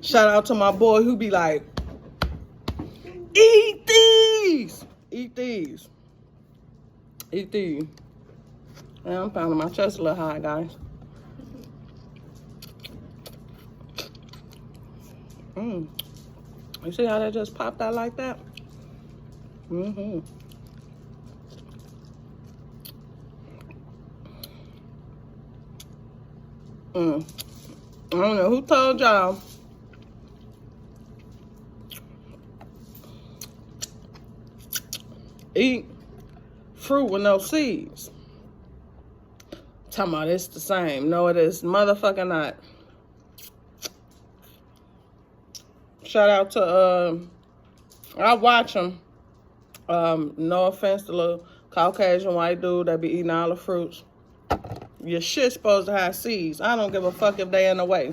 Shout out to my boy who be like, eat these. Eat these. Eat these. Yeah, I'm pounding my chest a little high, guys. You see how that just popped out like that? I don't know who told y'all eat fruit with no seeds. Talking about it's the same. No, it is motherfucking not. Shout out to I watch him. No offense to little Caucasian white dude that be eating all the fruits. Your shit's supposed to have seeds. I don't give a fuck if they in the way.